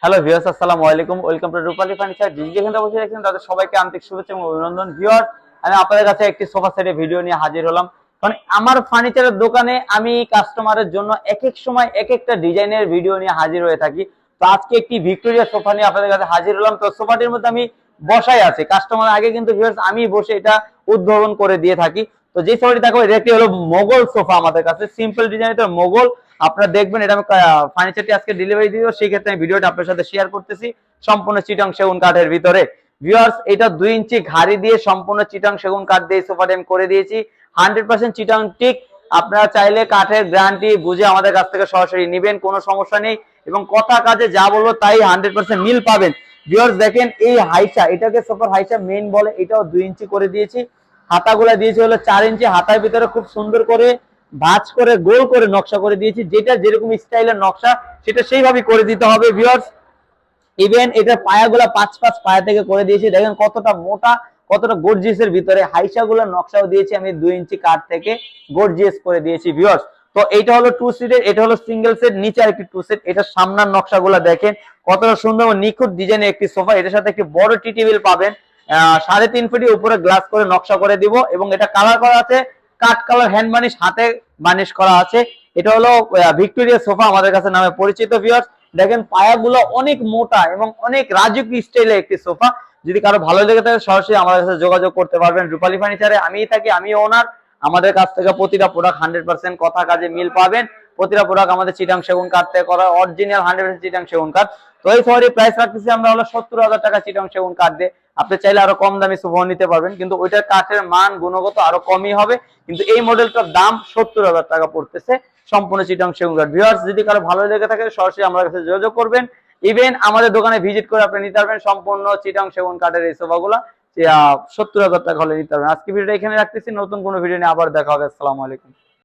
Hello viewers, আসসালামু আলাইকুম। Welcome to Rupali furniture. যেখানে বসে দেখছেন তাদের সবাইকে আন্তরিক শুভেচ্ছা এবং অভিনন্দন। ভিউয়ার্স, আমি আপনাদের কাছে একটি সোফা সেটের ভিডিও নিয়ে হাজির হলাম। কারণ আমার ফার্নিচারের দোকানে আমি কাস্টমারের জন্য এক এক সময় এক একটা ডিজাইনের ভিডিও নিয়ে হাজির হয়ে থাকি। তো আজকে একটি ভিক্টোরিয়া সোফা নিয়ে আপনাদের কাছে হাজির হলাম। তো সোফাটির মধ্যে আমি বসাই আছে, কাস্টমার আগে কিন্তু ভিউয়ার্স আমি বসে এটা উদ্ভাবন করে দিয়ে থাকি। তো যে সোফাটি দেখো এটি হলো মোগল সোফা, আমাদের কাছে সিম্পল ডিজাইন, এটা মোগল। আপনারা দেখবেন এটা আমি ফার্নিচারটি আজকে ডেলিভারি দিব, সেই ক্ষেত্রে আমি ভিডিওটা আপনার সাথে শেয়ার করতেছি সম্পূর্ণ চিটাং সেগুন কাঠের ভিতরে। ভিউয়ার্স, এটা 2 ইঞ্চি ঘাড়ি দিয়ে সম্পূর্ণ চিটাং সেগুন কাঠ দিয়ে সোফাটা আমি করে দিয়েছি। 100% চিটাং টিক। আপনারা চাইলে কাঠের গ্যারান্টি বুঝে আমাদের কাছ থেকে সরাসরি নেবেন, কোনো সমস্যা নেই। এবং কথা কাজে যা বলবো তাই 100% মিল পাবেন। ভিউয়ার্স দেখেন এই হাইসা, এটাকে সোফার হাইসা মেইন বলে, এটাও 2 ইঞ্চি করে দিয়েছি। হাতাগুলা দিয়েছি হলো 4 ইঞ্চি। হাতার ভিতরে খুব সুন্দর করে ভাঁজ করে গোল করে নকশা করে দিয়েছি, যেটা যেরকম স্টাইলের নকশা সেটা সেইভাবে করে দিতে হবে। ভিউয়ার্স, ইভেন এটা পায়াগুলা 5 পায়া থেকে করে দিয়েছি। দেখেন কতটা মোটা, কতটা গর্জিয়াসের ভিতরে হাইসাগুলোর নকশাও দিয়েছি আমি 2 ইঞ্চি কাঠ থেকে গর্জিয়াস করে দিয়েছি। ভিউয়ার্স, তো এটা হলো 2 সিটের, এটা হলো সিঙ্গেল সেট, নিচে আরেকটি 2 সেট। এটা সামনের নকশাগুলো দেখেন কতটা সুন্দর ও নিখুঁত ডিজাইনের একটি সোফা। এটার সাথে একটি বড় টি টেবিল পাবেন, 3.5 ফিটের উপরে গ্লাস করে নকশা করে দিব। এবং এটা কালার করা আছে কাঠ কালার, হ্যান্ড বানিশ, হাতে বানিশ করা আছে। এটা হলো ভিক্টোরিয়া সোফা আমাদের কাছে নামে পরিচিত। ভিউয়ার্স দেখেন পায়াগুলো অনেক মোটা এবং অনেক রাজকীয় স্টাইলের একটি সোফা। যদি কারো ভালো লেগে থাকে সরাসরি আমাদের সাথে যোগাযোগ করতে পারবেন। রূপালী ফার্নিচারে আমিই থাকি, আমি ওনার। আমাদের কাছ থেকে প্রতিটা প্রোডাক্ট 100% কথা কাজে মিল পাবেন। প্রতিটা প্রোডাক্ট আমাদের চিটাং সেগুন কাঠ থেকে করা, অরিজিনাল 100% চিটাং সেগুন কাঠ। তো এই সোফাটির প্রাইস রাখতেছি আমরা হলো 70,000 টাকা চিটাং সেগুন কাঠ দিয়ে। আপনি চাইলে আরো কম দামি সোফা নিতে পারবেন, কিন্তু ওইটার কাঠের মান গুণগত আরো কমই হবে। কিন্তু এই মডেলটার দাম 70,000 টাকা পড়তেছে, সম্পূর্ণ চিটাং সেগুন কাঠ। ভিউয়ার্স, যদি কারো ভালো লেগে থাকে সরাসরি আমাদের কাছে যোগাযোগ করবেন। ইভেন আমাদের দোকানে ভিজিট করে আপনি নিতে পারবেন সম্পূর্ণ চিটাং সেগুন কাঠের এই সোফাগুলো 70,000 টাকা হলে নিতে পারবেন। আজকে ভিডিওটা এখানে রাখতেছি, নতুন কোনো ভিডিও নিয়ে আবার দেখা হবে। আসসালামু আলাইকুম।